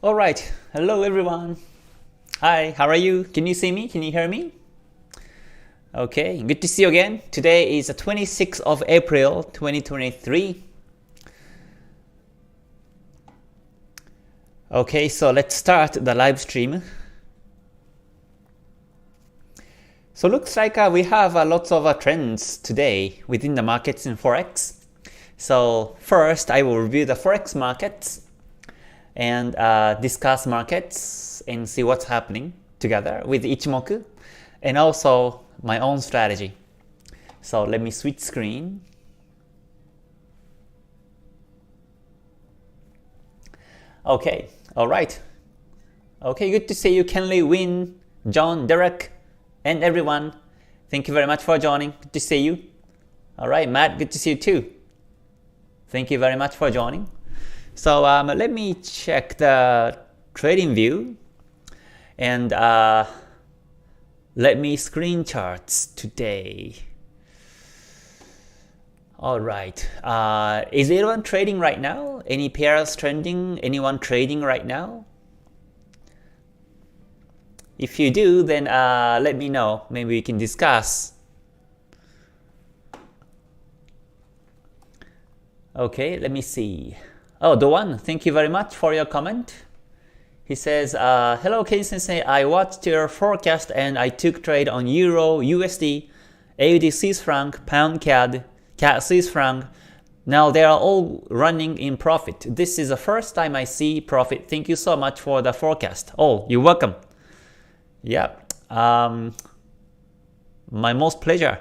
Alright, hello everyone. Hi, how are you? Can you see me? Can you hear me? Okay, good to see you again. Today is the 26th of April 2023. Okay, so let's start the live stream. So looks like we have lots of trends today within the markets in Forex. So first I will review the Forex markets and discuss markets and see what's happening together with Ichimoku and also my own strategy. So let me switch screen. Okay, alright. Okay, good to see you, Kenley, Win, John, Derek, and everyone. Thank you very much for joining. Good to see you. Alright, Matt, good to see you too. Thank you very much for joining. So let me check the trading view and let me screen charts today. Alright, is anyone trading right now? Any pairs trending? Anyone trading right now? If you do, then let me know. Maybe we can discuss. Okay, let me see. Oh, Doan, thank you very much for your comment. He says, hello Kei-sensei, I watched your forecast and I took trade on Euro, USD, AUD Swiss franc, Pound CAD, CAD Swiss franc. Now they are all running in profit. This is the first time I see profit. Thank you so much for the forecast. Oh, you're welcome. Yeah, my most pleasure.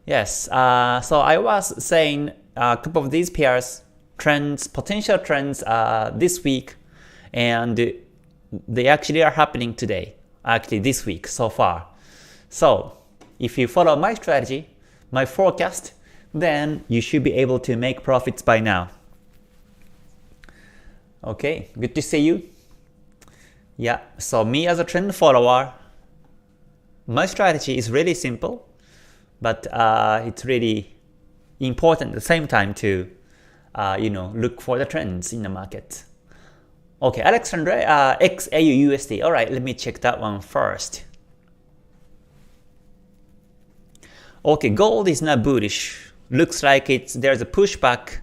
Yes, so I was saying a couple of these pairs, trends, potential trends this week, and they actually are happening today, actually this week so far. So if you follow my strategy, my forecast, then you should be able to make profits by now. Okay, good to see you. Yeah, so me as a trend follower, my strategy is really simple, but it's really important at the same time to look for the trends in the market. Okay, Alexandre, XAUUSD. Alright, let me check that one first. Okay, gold is now bullish. Looks like there's a pushback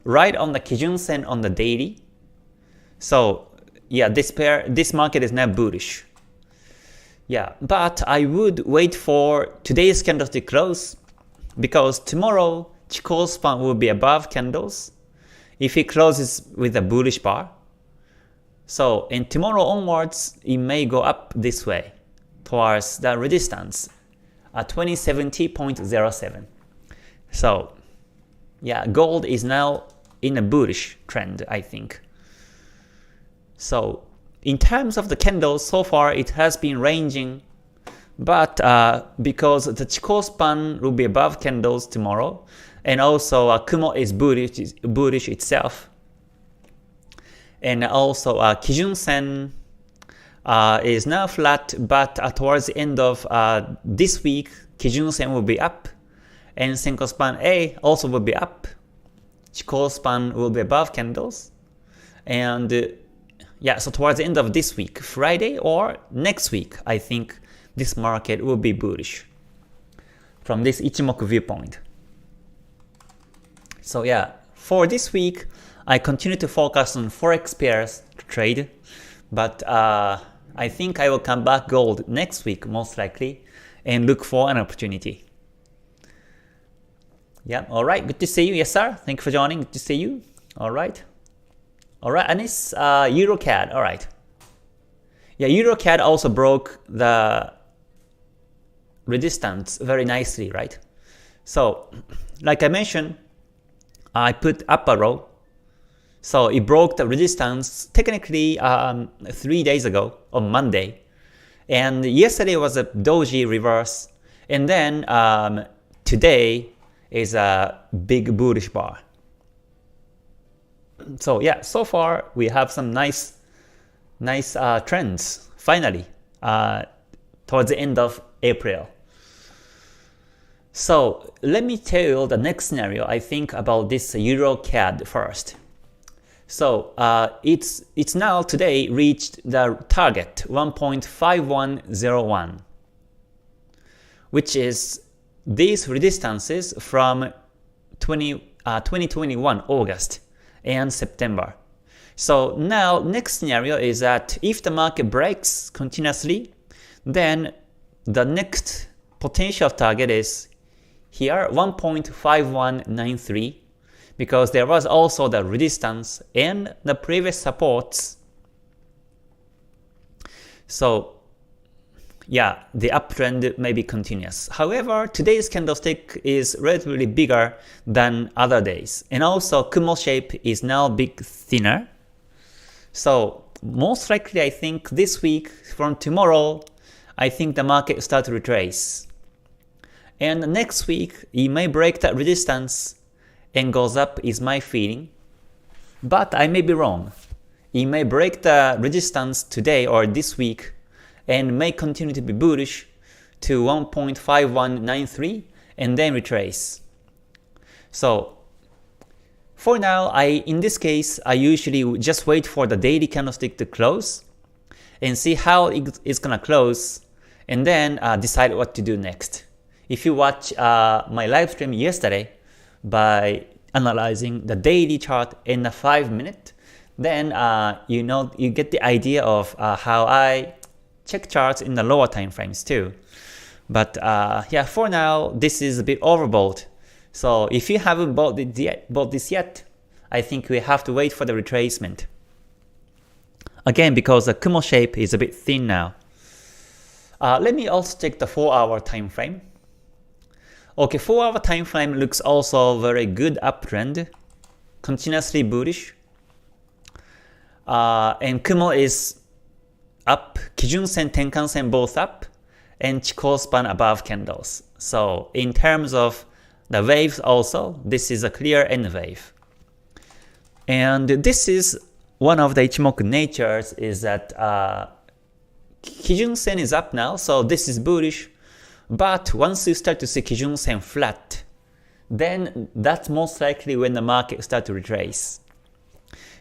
right on the Kijun Sen on the daily. So yeah, this market is now bullish. Yeah, but I would wait for today's candlestick close because tomorrow Chikou span will be above candles if it closes with a bullish bar. So and tomorrow onwards it may go up this way towards the resistance at 2070.07. So yeah, gold is now in a bullish trend, I think. So in terms of the candles, so far it has been ranging, but because the Chikou span will be above candles tomorrow, and also Kumo is bullish itself, and also Kijun Sen is now flat, but towards the end of this week, Kijun Sen will be up, and Senko span A also will be up. Chikou span will be above candles, and yeah, so towards the end of this week, Friday or next week, I think this market will be bullish from this Ichimoku viewpoint. So yeah, for this week, I continue to focus on Forex pairs to trade, but I think I will come back gold next week most likely and look for an opportunity. Yeah, alright, good to see you. Yes sir, thank you for joining, good to see you. Alright. Alright, Anis, EuroCAD, alright. Yeah, EuroCAD also broke the resistance very nicely, right? So, like I mentioned, I put up arrow. So it broke the resistance technically 3 days ago on Monday. And yesterday was a doji reverse. And then today is a big bullish bar. So yeah, so far we have some nice trends finally towards the end of April. So let me tell you the next scenario I think about this EuroCAD first. So it's now today reached the target 1.5101, which is these resistances from 2021 August and September. So now next scenario is that if the market breaks continuously, then the next potential target is here 1.5193, because there was also the resistance and the previous supports. So yeah, the uptrend may be continuous. However, today's candlestick is relatively bigger than other days, and also Kumo shape is now big thinner. So most likely I think this week from tomorrow, I think the market start to retrace. And next week it may break that resistance and goes up is my feeling. But I may be wrong. It may break the resistance today or this week and may continue to be bullish to 1.5193 and then retrace. So for now, in this case, I usually just wait for the daily candlestick to close and see how it's gonna close, and then decide what to do next. If you watch my live stream yesterday by analyzing the daily chart in the 5-minute, then you get the idea of how I check charts in the lower time frames too. But yeah, for now this is a bit overbought. So if you haven't bought this yet, I think we have to wait for the retracement. Again, because the Kumo shape is a bit thin now. Let me also check the 4-hour time frame. Okay, 4-hour time frame looks also very good uptrend, continuously bullish. And Kumo is up, Kijun-sen, Tenkan-sen both up, and Chikou span above candles. So in terms of the waves also, this is a clear N wave. And this is one of the Ichimoku natures, is that Kijun-sen is up now, so this is bullish. But once you start to see Kijun-sen flat, then that's most likely when the market start to retrace.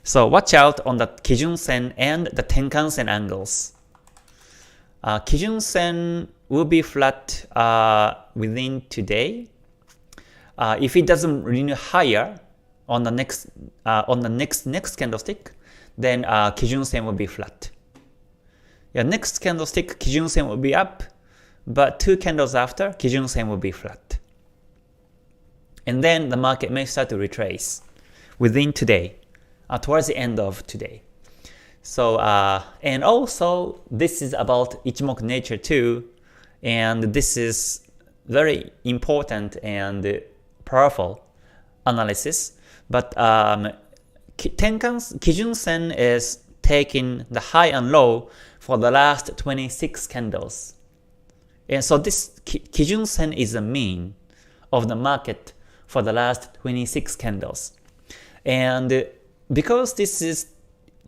So watch out on the Kijun-sen and the Tenkan-sen angles. Kijun-sen will be flat within today. If it doesn't renew higher on the next candlestick, then Kijun-sen will be flat. Yeah, next candlestick Kijun-sen will be up, but 2 candles after, Kijun-sen will be flat. And then the market may start to retrace within today, towards the end of today. So, and also this is about Ichimoku nature too, and this is very important and powerful analysis. But Kijun-sen is taking the high and low for the last 26 candles. And so this Kijun-sen is the mean of the market for the last 26 candles. And because this is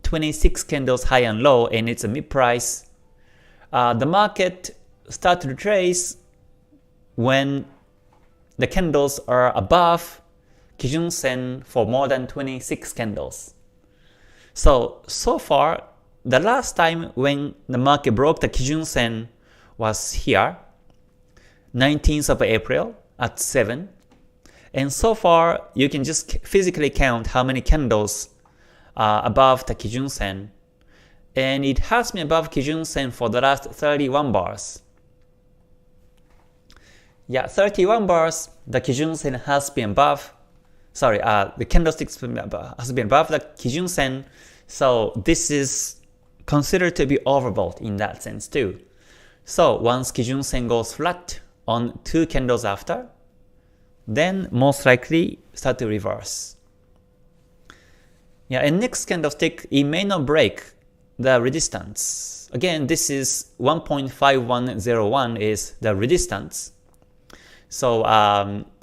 26 candles high and low and it's a mid-price, the market starts to retrace when the candles are above Kijun-sen for more than 26 candles. So far, the last time when the market broke the Kijun-sen was here, 19th of April at 7. And so far, you can just physically count how many candles are above the Kijun-sen. And it has been above Kijun-sen for the last 31 bars. Yeah, 31 bars, the Kijun-sen has been above. Sorry, the candlestick has been above the Kijun-sen. So this is considered to be overbought in that sense too. So once Kijun-sen goes flat on 2 candles after, then most likely start to reverse. Yeah, and next candlestick, it may not break the resistance. Again, this is 1.5101 is the resistance. So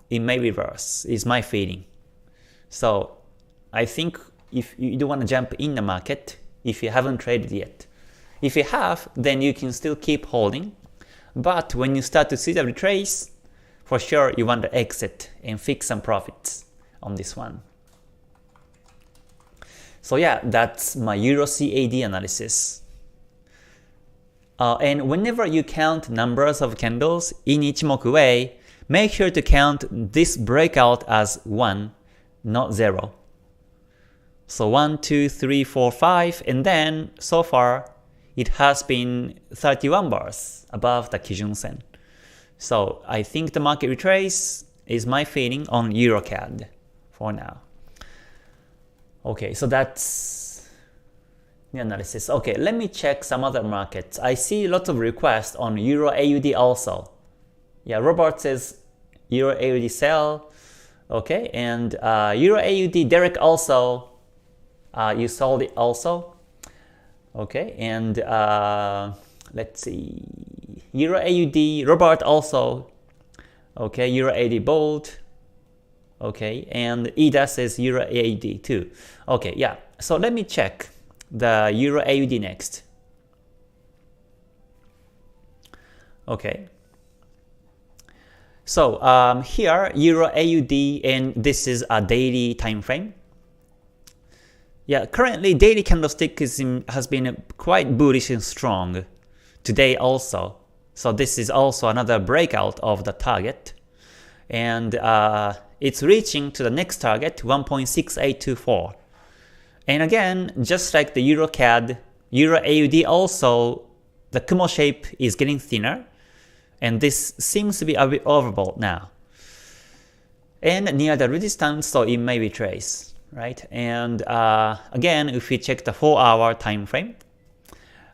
it may reverse, is my feeling. So I think if you don't want to jump in the market, if you haven't traded yet. If you have, then you can still keep holding. But when you start to see the retrace, for sure you want to exit and fix some profits on this one. So yeah, that's my Euro CAD analysis. And whenever you count numbers of candles in Ichimoku way, make sure to count this breakout as 1, not 0. So 1, 2, 3, 4, 5, and then so far it has been 31 bars above the Kijun Sen. So I think the market retrace is my feeling on EuroCAD for now. Okay, so that's the analysis. Okay, let me check some other markets. I see lots of requests on Euro AUD also. Yeah, Robert says Euro AUD sell. Okay, and Euro AUD, Derek also, you sold it also. Okay, and let's see, Euro AUD, Robert also. Okay, Euro AUD bold. Okay, and Ida says Euro AUD too. Okay, yeah, so let me check the Euro AUD next. Okay, so here Euro AUD, and this is a daily time frame. Yeah, currently daily candlestick has been quite bullish and strong today also. So this is also another breakout of the target, and it's reaching to the next target 1.6824. And again, just like the EuroCAD, Euro AUD also, the Kumo shape is getting thinner, and this seems to be a bit overbought now. And near the resistance, so it may retrace, right? And again, if we check the 4-hour time frame,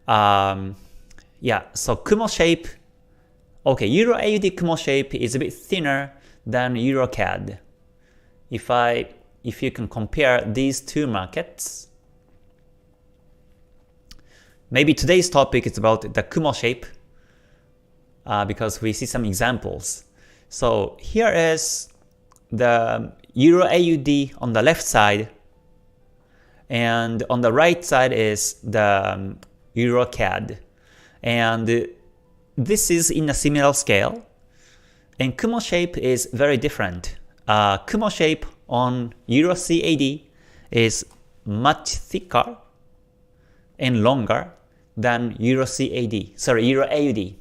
yeah, so Kumo shape, okay, Euro AUD Kumo shape is a bit thinner than EuroCAD. If you can compare these two markets, maybe today's topic is about the Kumo shape because we see some examples. So here is the Euro AUD on the left side, and on the right side is the EuroCAD. And this is in a similar scale, and Kumo shape is very different. Kumo shape on Euro CAD is much thicker and longer than Euro AUD.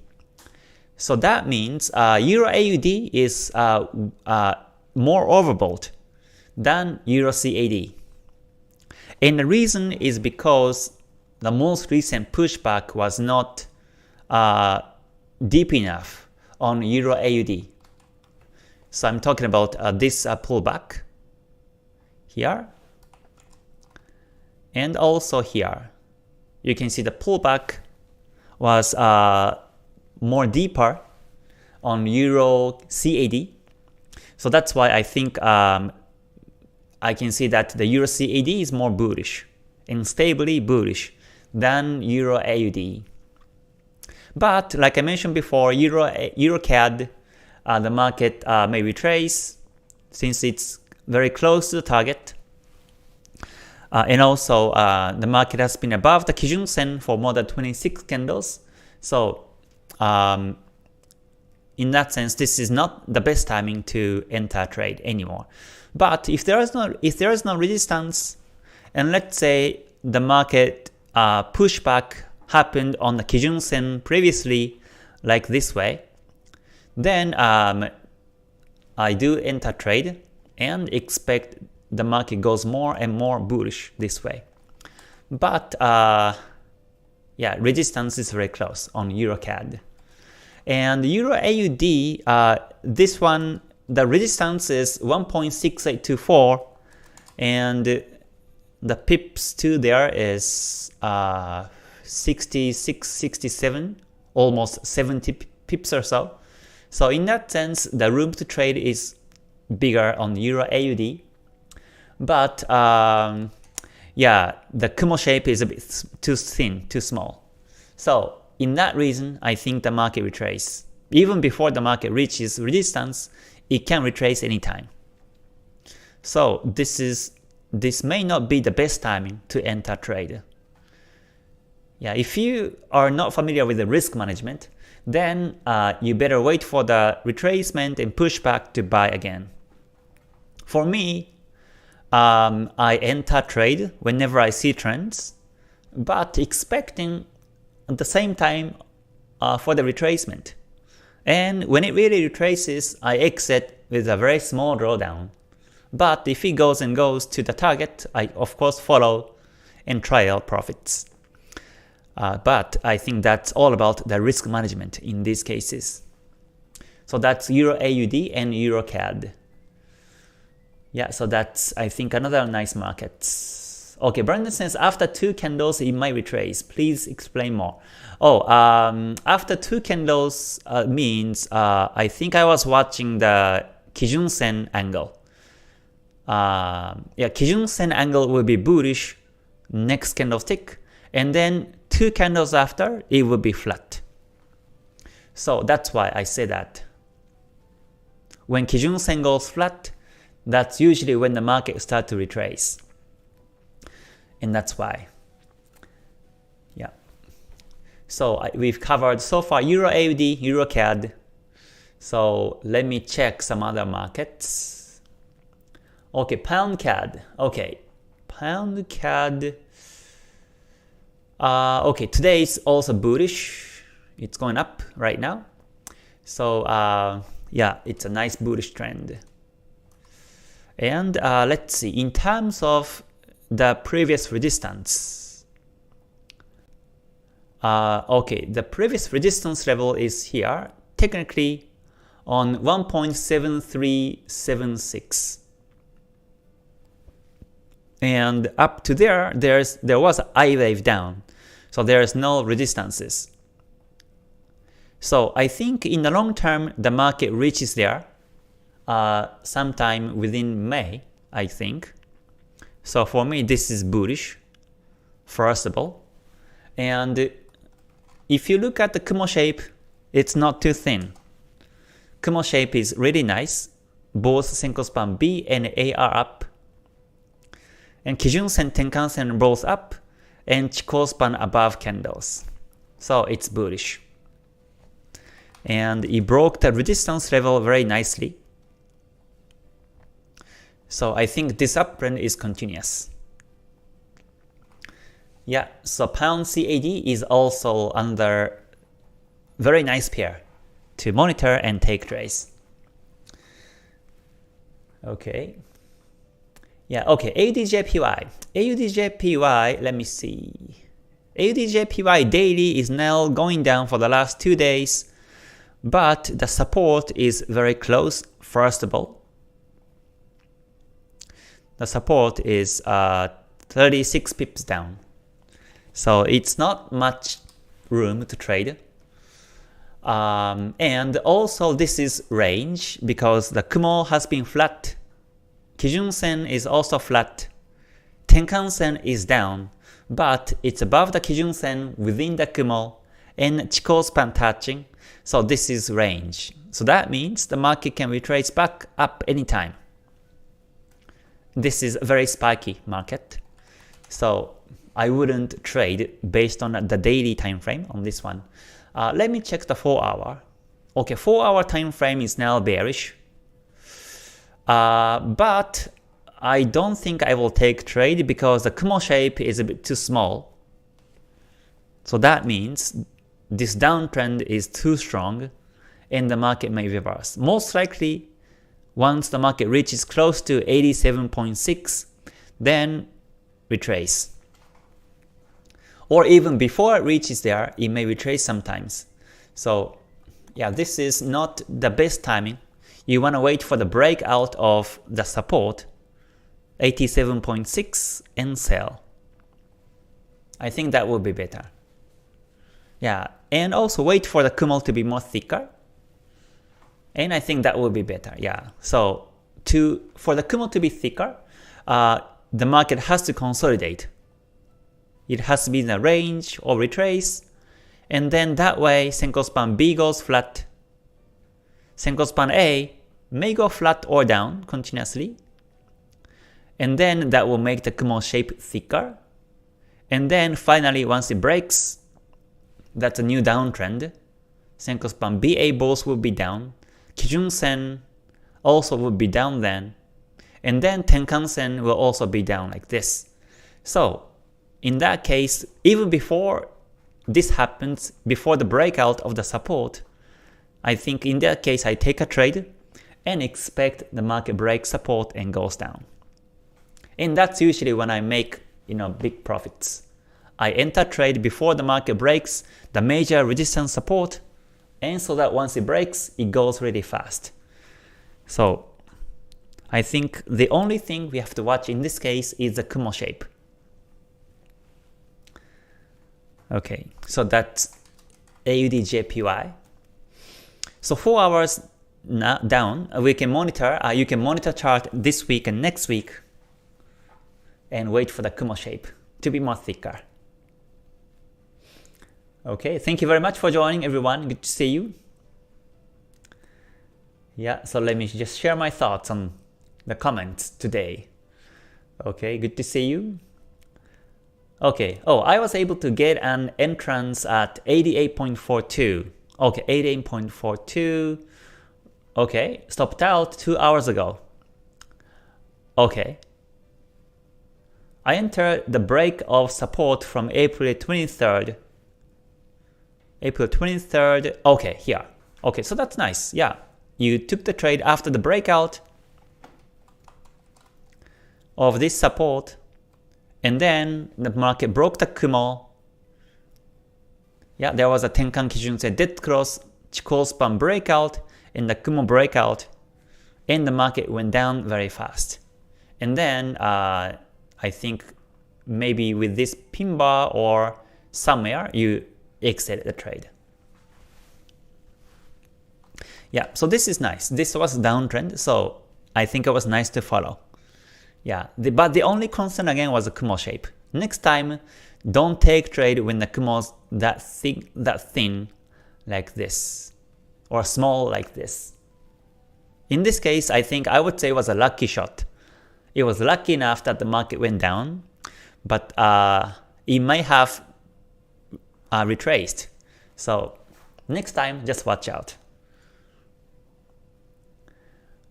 So that means Euro AUD is more overbought than Euro CAD. And the reason is because the most recent pushback was not deep enough on Euro AUD. So I'm talking about this pullback here, and also here. You can see the pullback was more deeper on Euro CAD. So that's why I think I can see that the Euro CAD is more bullish and stably bullish than Euro AUD. But like I mentioned before, EuroCAD, the market may retrace since it's very close to the target. And also the market has been above the Kijun Sen for more than 26 candles. So in that sense, this is not the best timing to enter trade anymore. But if there is no resistance, and let's say the market pushback happened on the Kijun Sen previously, like this way, then I do enter trade and expect the market goes more and more bullish this way. But yeah, resistance is very close on EuroCAD. And Euro AUD, this one, the resistance is 1.6824, and the pips to there is 66, 67, almost 70 pips or so. So in that sense, the room to trade is bigger on Euro AUD. But yeah, the Kumo shape is a bit too thin, too small. So in that reason, I think the market retrace. Even before the market reaches resistance, it can retrace anytime. So this may not be the best timing to enter trade. Yeah, if you are not familiar with the risk management, then you better wait for the retracement and pushback to buy again. For me, I enter trade whenever I see trends, but expecting at the same time for the retracement. And when it really retraces, I exit with a very small drawdown. But if it goes and goes to the target, I of course follow and trial profits. But I think that's all about the risk management in these cases. So that's Euro AUD and Euro CAD. Yeah, so that's, I think, another nice market. Okay, Brandon says after 2 candles it might retrace. Please explain more. Oh, after 2 candles means I think I was watching the Kijun Sen angle. Yeah, Kijun Sen angle will be bullish next candlestick, and then 2 candles after it will be flat. So that's why I say that. When Kijun Sen goes flat, that's usually when the market starts to retrace. And that's why. Yeah. So we've covered so far Euro AUD, Euro CAD. So let me check some other markets. Okay, Pound CAD. Okay, Pound CAD. Okay, today is also bullish. It's going up right now. So yeah, it's a nice bullish trend. And let's see, in terms of the previous resistance. Okay, the previous resistance level is here, technically on 1.7376. And up to there was an I wave down. So there's no resistances. So I think in the long term the market reaches there sometime within May, I think. So for me this is bullish, first of all. And if you look at the Kumo shape, it's not too thin. Kumo shape is really nice. Both Senko span B and A are up. And Kijun Sen, Tenkan Sen both up. And Chikou span above candles. So it's bullish. And it broke the resistance level very nicely. So I think this uptrend is continuous. Yeah, so Pound CAD is also under very nice pair to monitor and take trades. Okay. Yeah, okay, AUDJPY. AUDJPY, let me see. AUDJPY daily is now going down for the last 2 days, but the support is very close, first of all. The support is 36 pips down. So it's not much room to trade. And also this is range because the Kumo has been flat. Kijun Sen is also flat. Tenkan Sen is down, but it's above the Kijun Sen within the Kumo and Chikou span touching. So this is range. So that means the market can retrace back up anytime. This is a very spiky market. So I wouldn't trade based on the daily time frame on this one. Let me check the 4 hour. Okay, 4 hour time frame is now bearish. But I don't think I will take trade because the Kumo shape is a bit too small. So that means this downtrend is too strong and the market may reverse. Most likely, once the market reaches close to 87.6, then retrace. Or even before it reaches there, it may retrace sometimes. So yeah, this is not the best timing. You want to wait for the breakout of the support, 87.6, and sell. I think that would be better. Yeah, and also wait for the Kumo to be more thicker. And I think that would be better, yeah. So for the Kumo to be thicker, the market has to consolidate. It has to be in a range or retrace. And then that way, Senko span B goes flat. Senko span A may go flat or down continuously. And then that will make the Kumo shape thicker. And then finally, once it breaks, that's a new downtrend. Senko span BA both will be down. Kijun Sen also will be down then. And then Tenkan-sen will also be down like this. So in that case, even before this happens, before the breakout of the support, I think in that case I take a trade and expect the market breaks support and goes down. And that's usually when I make big profits. I enter trade before the market breaks the major resistance support, and so that once it breaks, it goes really fast. So I think the only thing we have to watch in this case is the Kumo shape. Okay, so that's AUD-JPY. So 4 hours down, we can monitor. You can monitor chart this week and next week, and wait for the Kumo shape to be more thicker. Okay, thank you very much for joining, everyone. Good to see you. Yeah, so let me just share my thoughts on the comments today. Okay, good to see you. Okay, I was able to get an entrance at 88.42. Okay, 88.42. Okay, stopped out 2 hours ago. Okay. I entered the break of support from April 23rd. April 23rd. Okay, here. Okay, so that's nice. Yeah, you took the trade after the breakout of this support, and then the market broke the Kumo. Yeah, there was a Tenkan Kijun-sen dead cross, Chikou span breakout, and the Kumo breakout, and the market went down very fast. And then I think maybe with this pin bar or somewhere you exit the trade. Yeah, so this is nice. This was downtrend, so I think it was nice to follow. Yeah, but the only concern again was the Kumo shape. Next time, don't take trade when the Kumo's that thin like this, or small like this. In this case, I think I would say it was a lucky shot. It was lucky enough that the market went down, but it might have retraced. So next time, just watch out.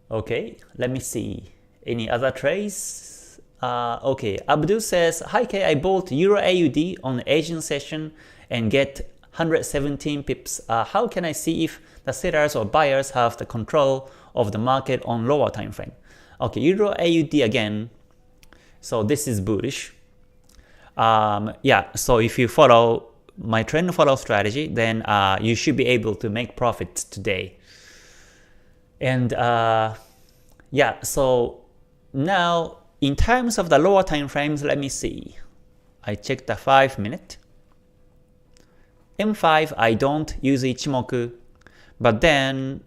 Okay, let me see. Any other trades? Okay, Abdul says, hi Kei, I bought Euro AUD on the Asian session and get 117 pips. How can I see if the sellers or buyers have the control of the market on lower time frame? Okay, Euro AUD again. So this is bullish. Yeah, so if you follow my trend follow strategy, then you should be able to make profits today. And yeah, so now in terms of the lower time frames, let me see. I checked the 5 minute. M5, I don't use Ichimoku. But then,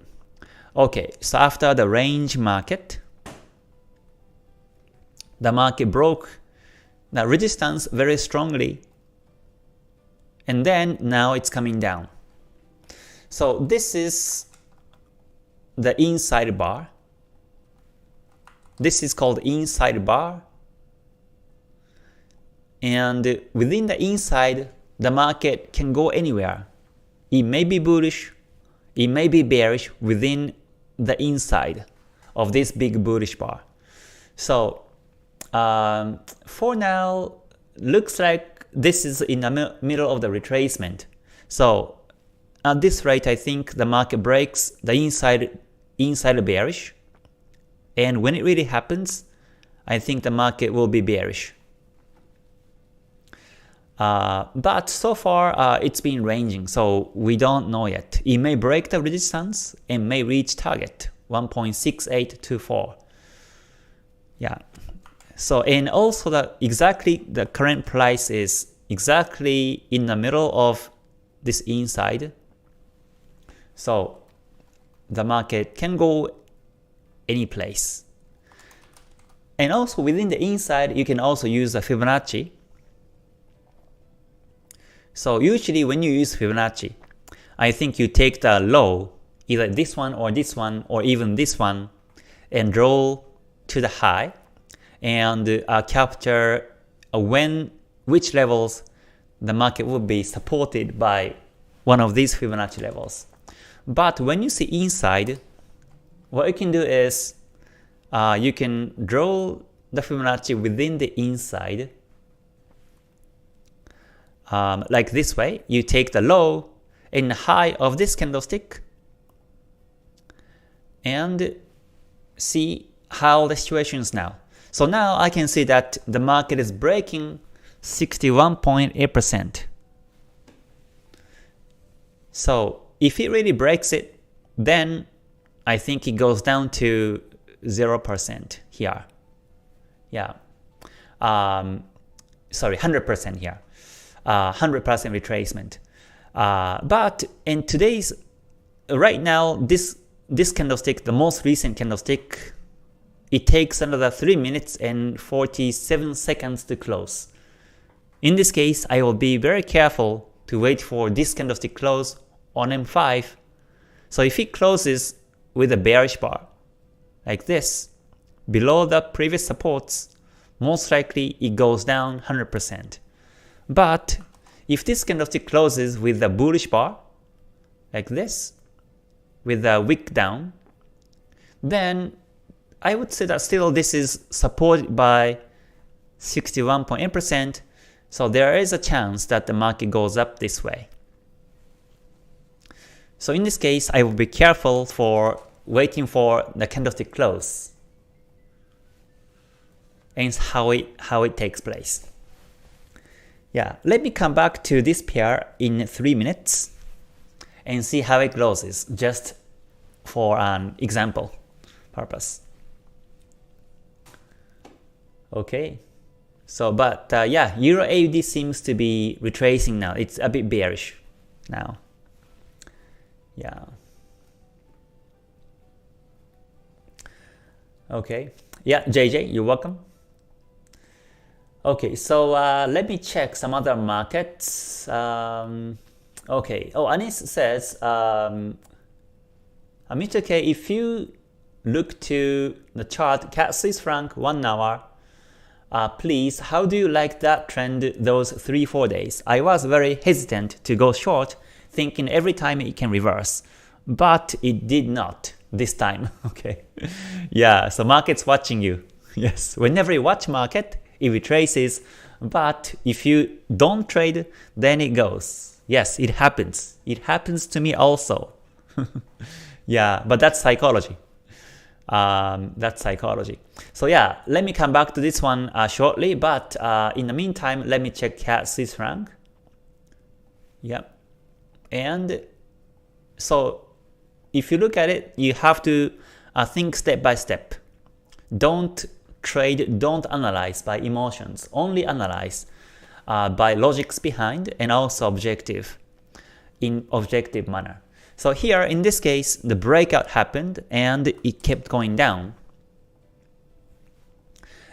okay, so after the range market, the market broke the resistance very strongly. And then now it's coming down. So this is the inside bar. This is called inside bar. And within the inside, the market can go anywhere. It may be bullish, it may be bearish within the inside of this big bullish bar. So for now, looks like this is in the middle of the retracement. So at this rate, I think the market breaks the inside bearish. And when it really happens, I think the market will be bearish. But so far, it's been ranging, so we don't know yet. It may break the resistance and may reach target 1.6824. Yeah. So and also the current price is exactly in the middle of this inside. So the market can go any place. And also within the inside, you can also use the Fibonacci. So usually when you use Fibonacci, I think you take the low, either this one or even this one, and draw to the high, and capture which levels the market will be supported by one of these Fibonacci levels. But when you see inside, what you can do is you can draw the Fibonacci within the inside. Like this way, you take the low and high of this candlestick and see how the situation is now. So now I can see that the market is breaking 61.8%. So if it really breaks it, then I think it goes down to 0% here. Yeah. Sorry, 100% here. 100% retracement. But in today's, right now, this candlestick, the most recent candlestick, it takes another 3 minutes and 47 seconds to close. In this case, I will be very careful to wait for this candlestick close on M5. So if it closes with a bearish bar, like this, below the previous supports, most likely it goes down 100%. But if this candlestick closes with a bullish bar, like this, with a wick down, then I would say that still this is supported by 61.8%, so there is a chance that the market goes up this way. So in this case, I will be careful for waiting for the candlestick close and how it takes place. Yeah, let me come back to this pair in 3 minutes and see how it closes, just for an example purpose. Okay, so but yeah, Euro AUD seems to be retracing now. It's a bit bearish now. Yeah. Okay. Yeah, JJ, you're welcome. Okay, so let me check some other markets. Okay. Oh, Anis says, Mr. K, if you look to the chart, CAD Swiss franc 1 hour, please, how do you like that trend those 3-4 days? I was very hesitant to go short, thinking every time it can reverse, but it did not this time. Okay. Yeah, so market's watching you. Yes, whenever you watch market, it retraces, but if you don't trade, then it goes. Yes, it happens. It happens to me also. Yeah, but that's psychology. That's psychology. So yeah, let me come back to this one shortly, but in the meantime, let me check CAD Swiss franc. Yeah, and so if you look at it, you have to think step by step. Don't trade, don't analyze by emotions, only analyze by logics behind and also in objective manner. So here in this case, the breakout happened and it kept going down.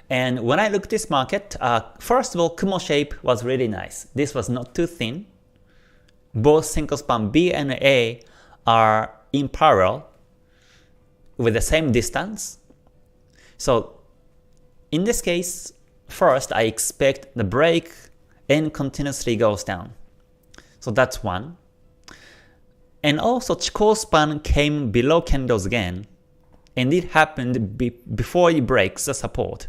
And when I look at this market, first of all, Kumo shape was really nice. This was not too thin. Both single span B and A are in parallel with the same distance. So in this case, first I expect the break and continuously goes down. So that's one. And also Chikou span came below candles again, and it happened before it breaks the support.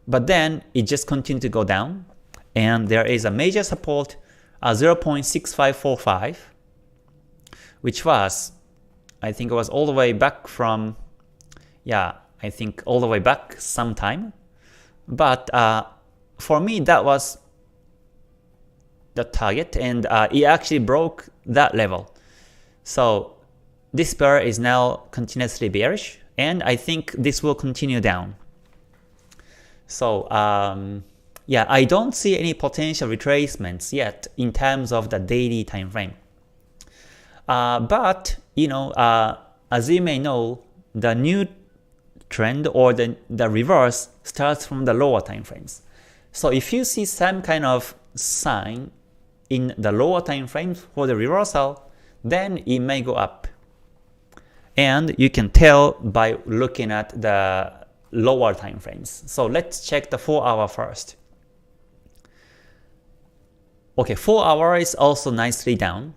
But then it just continued to go down, and there is a major support 0.6545, which was, I think it was all the way back from, yeah, I think all the way back sometime. But for me, that was the target, and it actually broke that level. So this pair is now continuously bearish, and I think this will continue down. So yeah, I don't see any potential retracements yet in terms of the daily time frame. But you know, as you may know, the new trend or the reverse starts from the lower time frames. So if you see some kind of sign in the lower time frames for the reversal, then it may go up. And you can tell by looking at the lower time frames. So let's check the 4 hour first. Okay, 4 hour is also nicely down.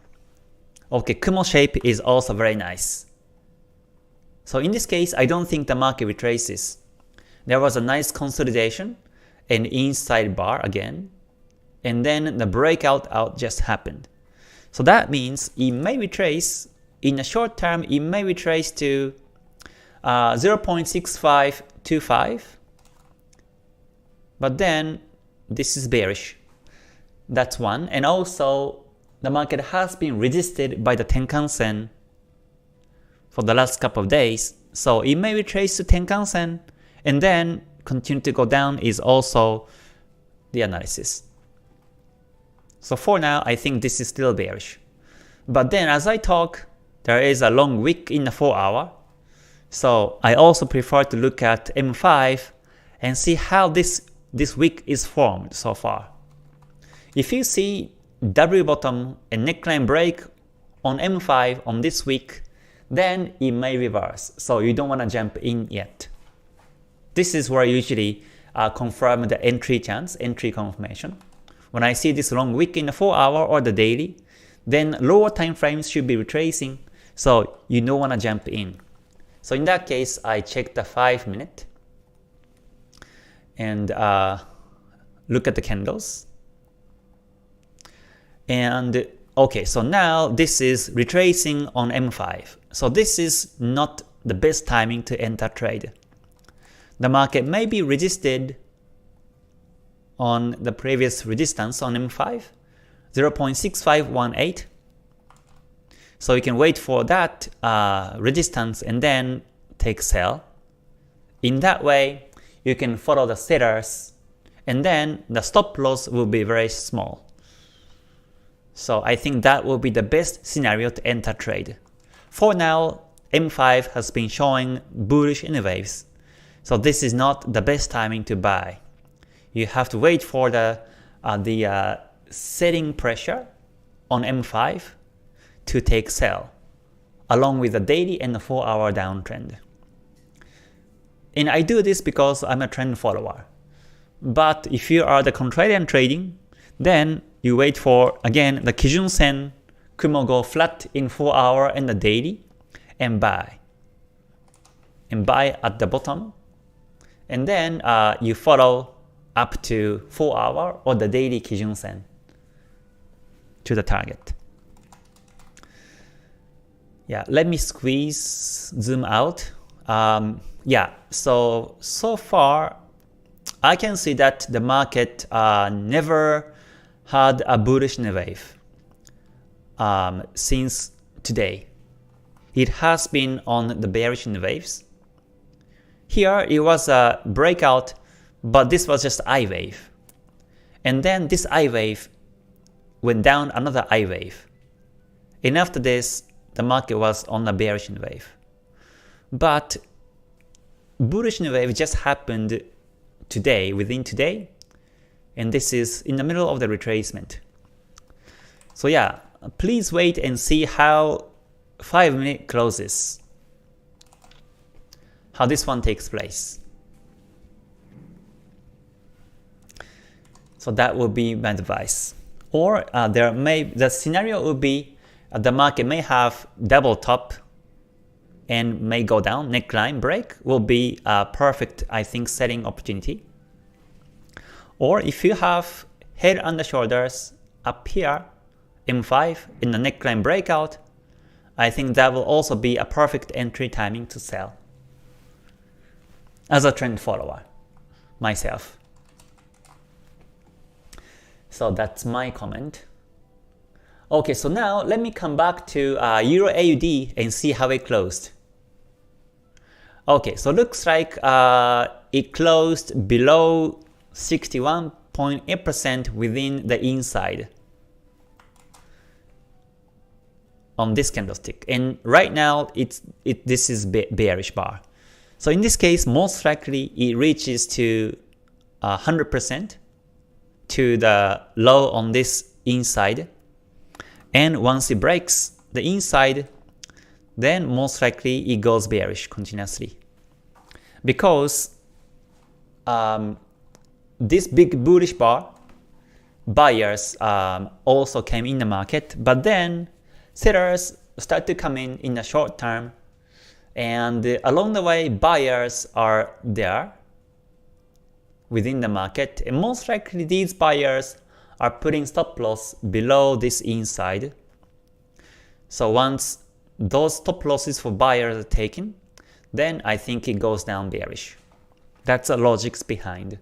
Okay, Kumo shape is also very nice. So in this case, I don't think the market retraces. There was a nice consolidation and inside bar again, and then the breakout out just happened. So that means it may retrace, in the short term, it may retrace to 0.6525, but then this is bearish. That's one. And also, the market has been resisted by the Tenkan-sen for the last couple of days. So it may retrace to Tenkan-sen and then continue to go down is also the analysis. So for now, I think this is still bearish. But then as I talk, there is a long wick in the 4 hour. So I also prefer to look at M5 and see how this wick is formed so far. If you see W bottom and neckline break on M5 on this wick, then it may reverse. So you don't want to jump in yet. This is where I usually confirm the entry chance, entry confirmation. When I see this long wick in the 4 hour or the daily, then lower time frames should be retracing, so you don't want to jump in. So in that case, I check the 5 minute and look at the candles. And okay, so now this is retracing on M5. So this is not the best timing to enter trade. The market may be resisted on the previous resistance on M5, 0.6518. So you can wait for that resistance and then take sell. In that way, you can follow the sellers and then the stop loss will be very small. So I think that will be the best scenario to enter trade. For now, M5 has been showing bullish in waves. So this is not the best timing to buy. You have to wait for the selling pressure on M5 to take sell, along with the daily and the 4 hour downtrend. And I do this because I'm a trend follower. But if you are the contrarian trading, then you wait for, again, the Kijun Sen Kumo go flat in 4 hour and the daily and buy. And buy at the bottom. And then you follow up to 4 hour or the daily Kijun Sen to the target. Yeah, let me zoom out. Yeah, so far I can see that the market never had a bullish wave since today. It has been on the bearish waves. Here it was a breakout, but this was just I wave. And then this I wave went down another I wave. And after this, the market was on a bearish wave. But bullish wave just happened today, within today, and this is in the middle of the retracement. So yeah, please wait and see how 5 minute closes, how this one takes place. So that will be my advice. Or the scenario will be the market may have double top and may go down, neckline break will be a perfect, I think, selling opportunity. Or if you have head and the shoulders up here, M5 in the neckline breakout, I think that will also be a perfect entry timing to sell. As a trend follower, myself. So that's my comment. Okay, so now let me come back to Euro AUD and see how it closed. Okay, so looks like it closed below 61.8% within the inside on this candlestick, and right now this is bearish bar. So in this case, most likely it reaches to 100% to the low on this inside, and once it breaks the inside, then most likely it goes bearish continuously, because this big bullish bar, buyers also came in the market, but then sellers start to come in the short term And along the way, buyers are there within the market, and most likely these buyers are putting stop loss below this inside. So once those stop losses for buyers are taken, then I think it goes down bearish. That's the logics behind.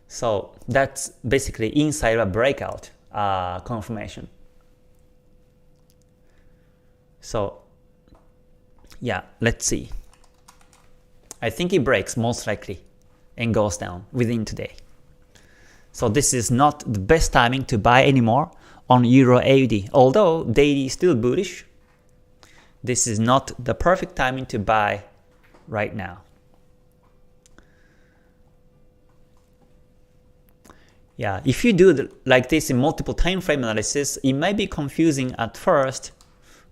So that's basically inside a breakout confirmation. So yeah, let's see. I think it breaks most likely and goes down within today. So this is not the best timing to buy anymore on Euro AUD. Although daily is still bullish, this is not the perfect timing to buy right now. Yeah, if you do like this in multiple time frame analysis, it might be confusing at first,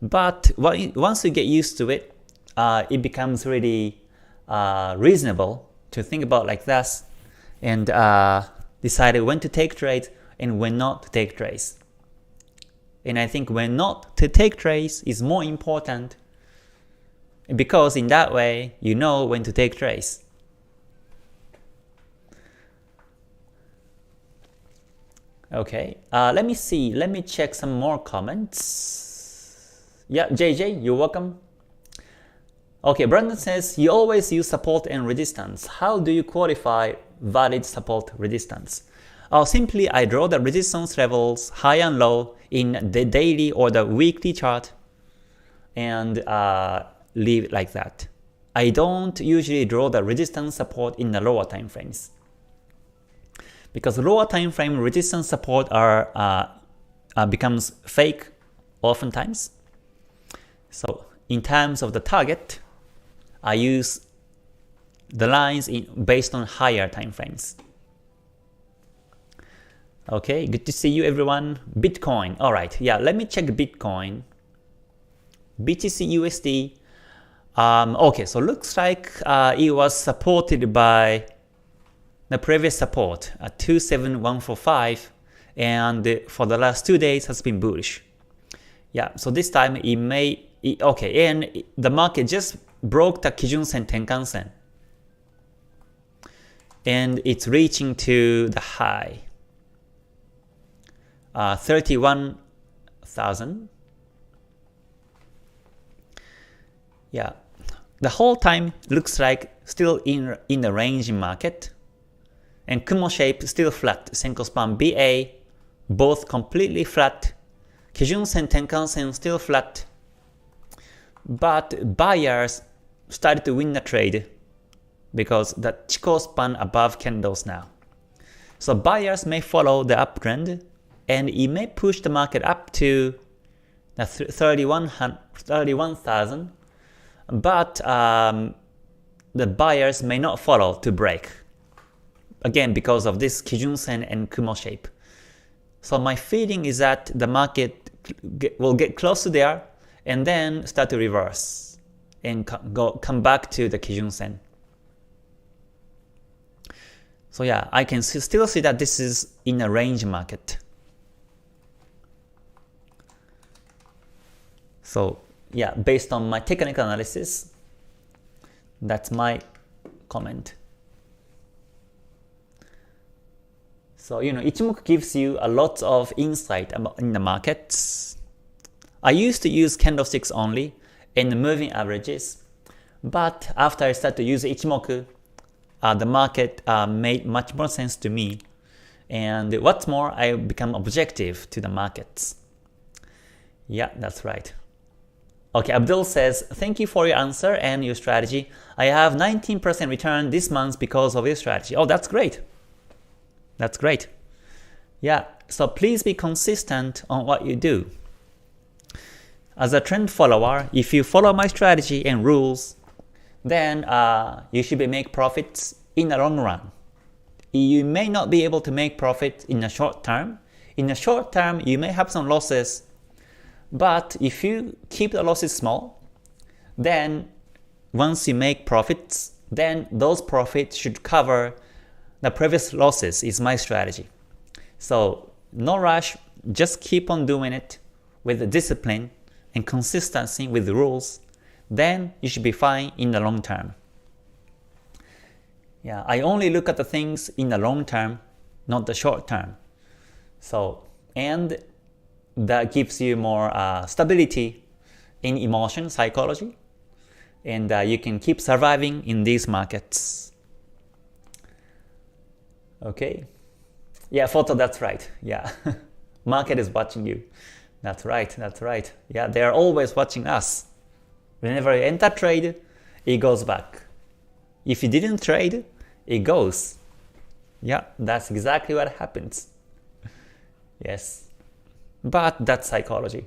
but once you get used to it, it becomes really reasonable to think about like this and decide when to take trades and when not to take trades. And I think when not to take trades is more important, because in that way you know when to take trades. Okay, let me see. Let me check some more comments. Yeah, JJ, you're welcome. Okay, Brandon says, you always use support and resistance. How do you qualify valid support resistance? Simply I draw the resistance levels high and low in the daily or the weekly chart and leave it like that. I don't usually draw the resistance support in the lower time frames, because lower time frame resistance support becomes fake oftentimes. So in terms of the target, I use the lines based on higher time frames. Okay, good to see you everyone. Bitcoin, alright, yeah, let me check Bitcoin. BTC USD. Okay, so looks like it was supported by the previous support at 27145, and for the last 2 days has been bullish. Yeah, so this time it may, okay, and the market just broke the Kijun-sen Tenkan-sen, and it's reaching to the high 31,000. Yeah, the whole time looks like still in the range market, and Kumo shape still flat. Senko span BA both completely flat. Kijun-sen Tenkan-sen still flat, but buyers started to win the trade because the Chikou span above candles now. So buyers may follow the uptrend, and it may push the market up to the 31,000, but the buyers may not follow to break, again because of this Kijun-sen and Kumo shape. So my feeling is that the market will get close to there and then start to reverse and come back to the Kijun-sen. So yeah, I can still see that this is in a range market. So yeah, based on my technical analysis, that's my comment. So Ichimoku gives you a lot of insight in the markets. I used to use candlesticks only and the moving averages, but after I started to use Ichimoku, the market made much more sense to me. And what's more, I become objective to the markets. Yeah, that's right. Okay, Abdul says, thank you for your answer and your strategy. I have 19% return this month because of your strategy. Oh, that's great. That's great. Yeah, so please be consistent on what you do. As a trend follower, if you follow my strategy and rules, then you should make profits in the long run. You may not be able to make profit in the short term. In the short term, you may have some losses, but if you keep the losses small, then once you make profits, then those profits should cover the previous losses is my strategy. So no rush, just keep on doing it with the discipline and consistency with the rules. then you should be fine in the long term. Yeah, I only look at the things in the long term, not the short term. So, and that gives you more stability in emotion, psychology, and you can keep surviving in these markets. Okay. Yeah, photo, that's right. Yeah. Market is watching you. That's right, that's right. Yeah, they are always watching us. Whenever you enter trade, it goes back. If you didn't trade, it goes. Yeah, that's exactly what happens. Yes. But that's psychology.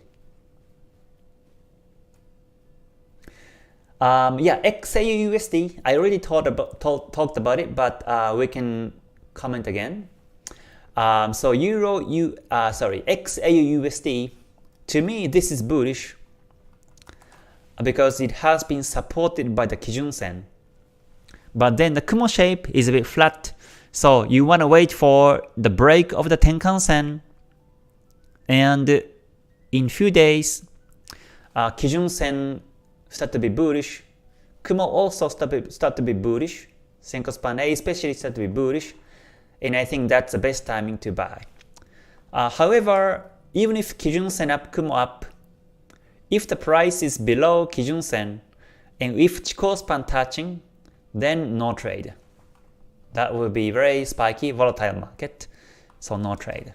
Yeah, XAUUSD, I already talked about it, but we can comment again. So XAUUSD, to me this is bullish because it has been supported by the Kijun Sen. But then the Kumo shape is a bit flat, so you want to wait for the break of the Tenkan Sen, and in few days Kijun Sen start to be bullish, Kumo also start to be bullish, Senko Span A especially start to be bullish, and I think that's the best timing to buy. However, even if Kijun Sen up, Kumo up, if the price is below Kijun Sen, and if Chikou Span touching, then no trade. That will be very spiky, volatile market, so no trade.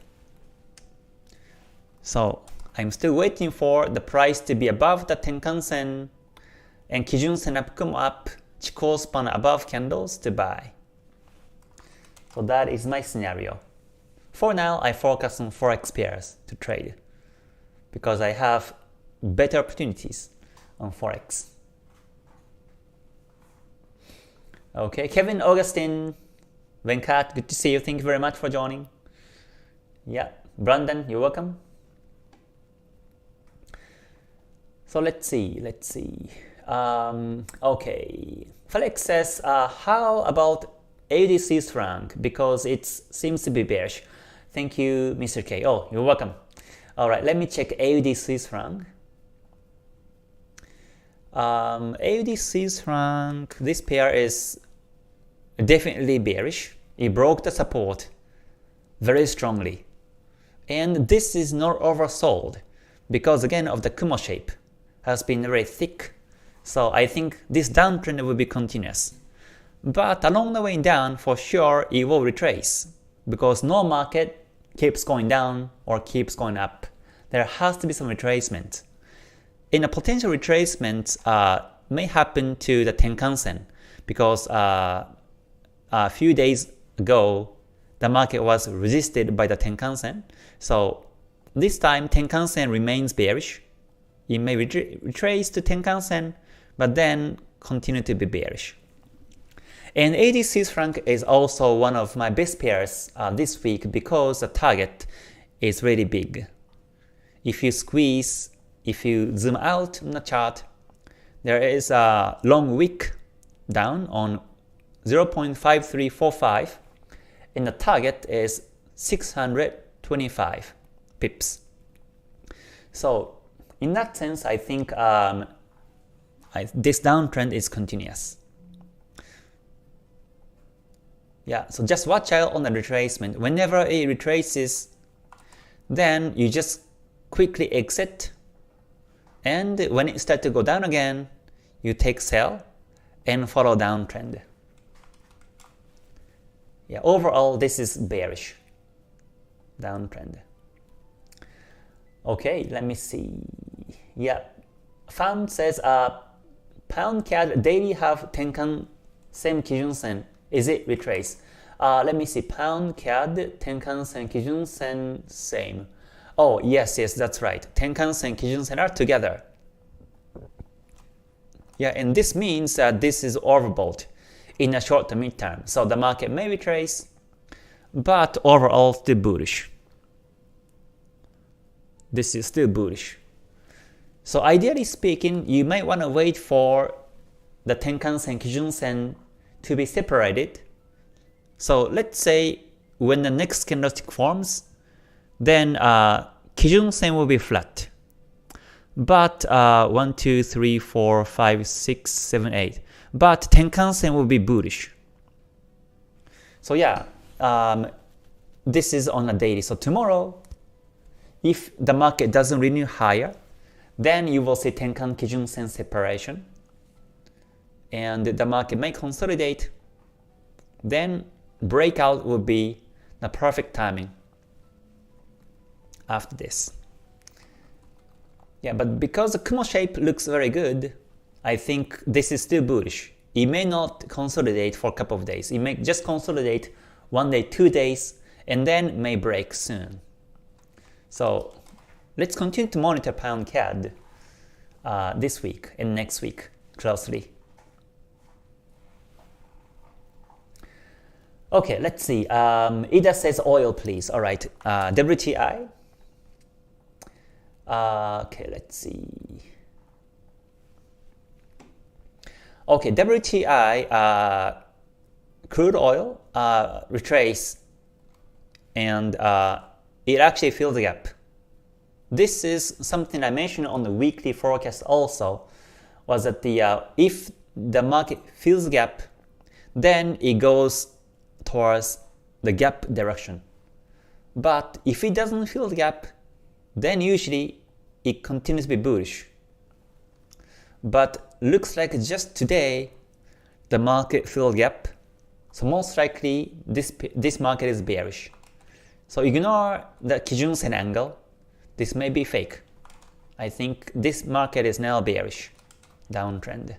So I'm still waiting for the price to be above the Tenkan Sen, and Kijun Sen up, Kumo up, Chikou Span above candles to buy. So that is my scenario. For now, I focus on Forex pairs to trade because I have better opportunities on Forex. Okay, Kevin, Augustine, Venkat, good to see you. Thank you very much for joining. Yeah, Brandon, you're welcome. So let's see. Okay, Felix says, how about AUD Swiss franc, because it seems to be bearish. Thank you, Mr. K. Oh, you're welcome. Alright, let me check AUD Swiss franc. AUD Swiss franc, this pair is definitely bearish. It broke the support very strongly. And this is not oversold because again of the Kumo shape has been very thick. So I think this downtrend will be continuous. But along the way down, for sure, it will retrace because no market keeps going down or keeps going up. There has to be some retracement. And a potential retracement may happen to the Tenkan Sen because a few days ago, the market was resisted by the Tenkan Sen. So this time, Tenkan Sen remains bearish. It may retrace to Tenkan Sen, but then continue to be bearish. And AUD Swiss franc is also one of my best pairs this week because the target is really big. If you zoom out on the chart, there is a long wick down on 0.5345 and the target is 625 pips. So in that sense, I think this downtrend is continuous. Yeah, so just watch out on the retracement. Whenever it retraces, then you just quickly exit, and when it starts to go down again, you take sell and follow downtrend. Yeah, overall this is bearish downtrend. Okay, let me see. Yeah, Found says pound CAD daily have Tenkan same Kijun Sen. Is it retrace? Let me see. Pound CAD Tenkan Sen Kijun Sen same. Oh yes, that's right. Tenkan Sen Kijun Sen are together. Yeah, and this means that this is overbought in a short to mid term. So the market may retrace, but overall still bullish. This is still bullish. So ideally speaking, you might want to wait for the Tenkan Sen Kijun Sen to be separated. So let's say when the next candlestick forms, then Kijun Sen will be flat. But 1, 2, 3, 4, 5, 6, 7, 8. But Tenkan-sen will be bullish. So yeah, this is on a daily. So tomorrow, if the market doesn't renew higher, then you will see Tenkan Kijun-sen separation. And the market may consolidate. Then breakout will be the perfect timing after this. Yeah, but because the Kumo shape looks very good, I think this is still bullish. It may not consolidate for a couple of days. It may just consolidate 1 day, 2 days, and then may break soon. So let's continue to monitor Pound CAD this week and next week closely. Okay, let's see. Ida says oil, please. All right, WTI. Okay, let's see. Okay, WTI crude oil retrace, and it actually filled the gap. This is something I mentioned on the weekly forecast also, was that if the market fills the gap, then it goes towards the gap direction. But if it doesn't fill the gap, then usually it continues to be bullish. But looks like just today the market filled gap, so most likely this market is bearish. So ignore the Kijun-sen angle. This may be fake. I think this market is now bearish, downtrend.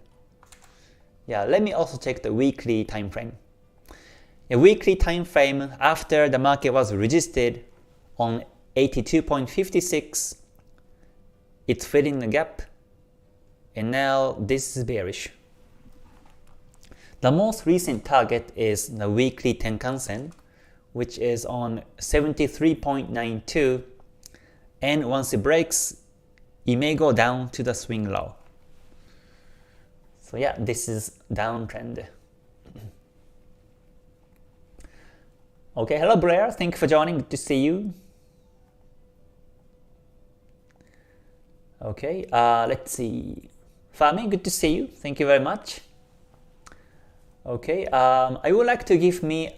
Yeah, let me also check the weekly time frame. A weekly time frame after the market was resisted on 82.56, it's filling the gap, and now this is bearish. The most recent target is the weekly Tenkan-sen, which is on 73.92, and once it breaks, it may go down to the swing low. So yeah, this is downtrend. Okay, hello Blair, thank you for joining, good to see you. Okay, let's see. Fami, good to see you, thank you very much. Okay, I would like to give me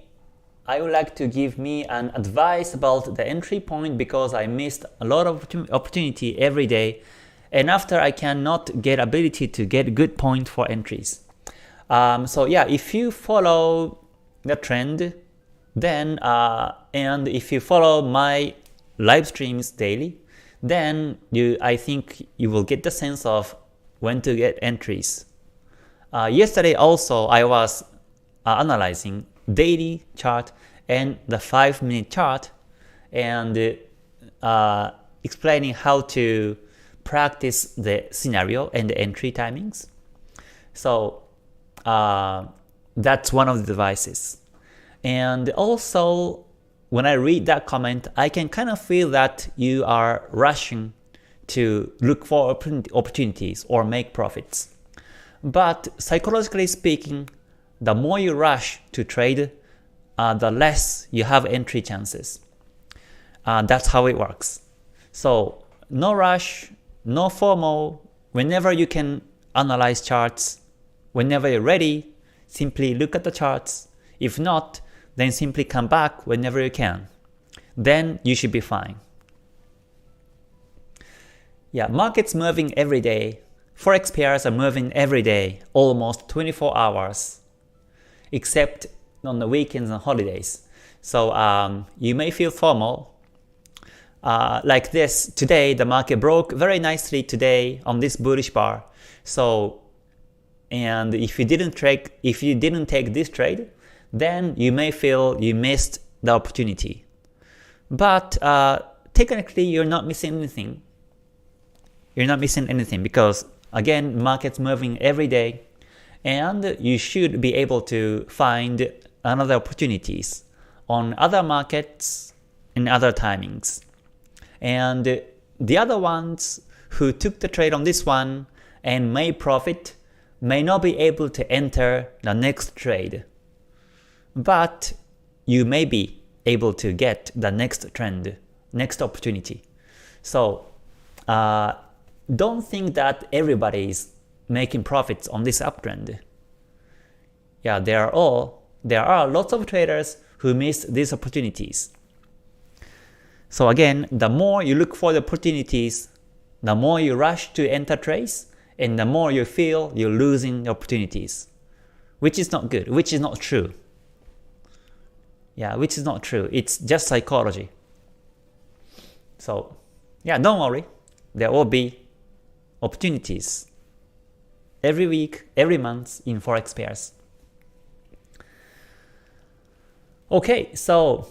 an advice about the entry point, because I missed a lot of opportunity every day, and after I cannot get ability to get good point for entries. So yeah, if you follow the trend, then and if you follow my live streams daily, then I think you will get the sense of when to get entries. Yesterday also I was analyzing daily chart and the 5-minute chart, and explaining how to practice the scenario and the entry timings. So that's one of the devices. And also, when I read that comment, I can kind of feel that you are rushing to look for opportunities or make profits. But psychologically speaking, the more you rush to trade, the less you have entry chances. That's how it works. So no rush, no FOMO. Whenever you can analyze charts, whenever you're ready, simply look at the charts. If not, then simply come back whenever you can. Then you should be fine. Yeah, markets moving every day. Forex pairs are moving every day, almost 24 hours, except on the weekends and holidays. So you may feel FOMO. Like this, today the market broke very nicely today on this bullish bar. So, and if you didn't take this trade, then you may feel you missed the opportunity. But technically you're not missing anything. You're not missing anything because again, market's moving every day, and you should be able to find another opportunities on other markets in other timings. And the other ones who took the trade on this one and made profit may not be able to enter the next trade. But you may be able to get the next trend, next opportunity. So don't think that everybody is making profits on this uptrend. Yeah, there are lots of traders who miss these opportunities. So again, the more you look for the opportunities, the more you rush to enter trades, and the more you feel you're losing the opportunities, which is not good, which is not true. Yeah, which is not true. It's just psychology. So yeah, don't worry. There will be opportunities every week, every month in Forex pairs. Okay, so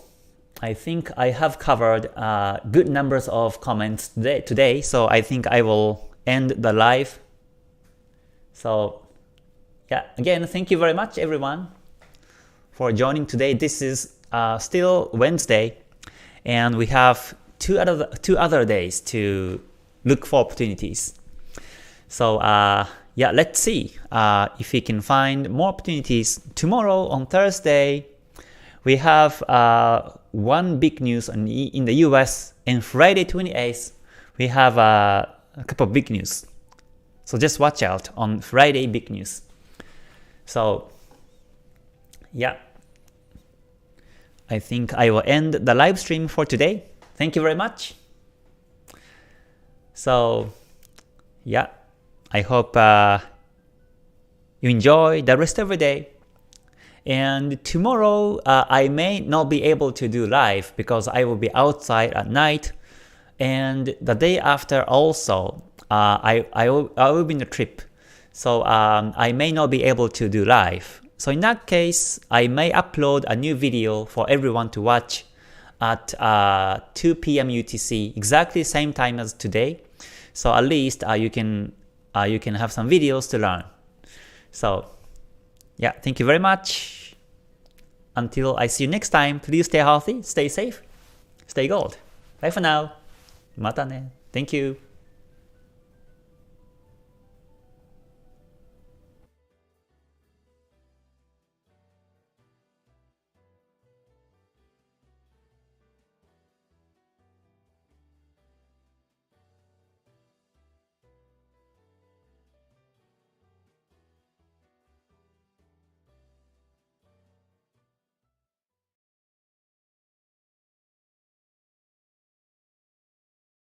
I think I have covered good numbers of comments today, so I think I will end the live. So yeah, again, thank you very much everyone for joining today. This is still Wednesday, and we have two other days to look for opportunities. So yeah, let's see if we can find more opportunities. Tomorrow on Thursday, we have one big news in the US, and Friday 28th, we have a couple of big news. So just watch out on Friday big news. So yeah, I think I will end the live stream for today. Thank you very much. So yeah, I hope you enjoy the rest of the day. And tomorrow I may not be able to do live because I will be outside at night. And the day after also, I will be on a trip. So I may not be able to do live. So in that case, I may upload a new video for everyone to watch at 2 p.m. UTC, exactly the same time as today. So at least you can have some videos to learn. So yeah, thank you very much. Until I see you next time, please stay healthy, stay safe, stay gold. Bye for now. またね. Thank you.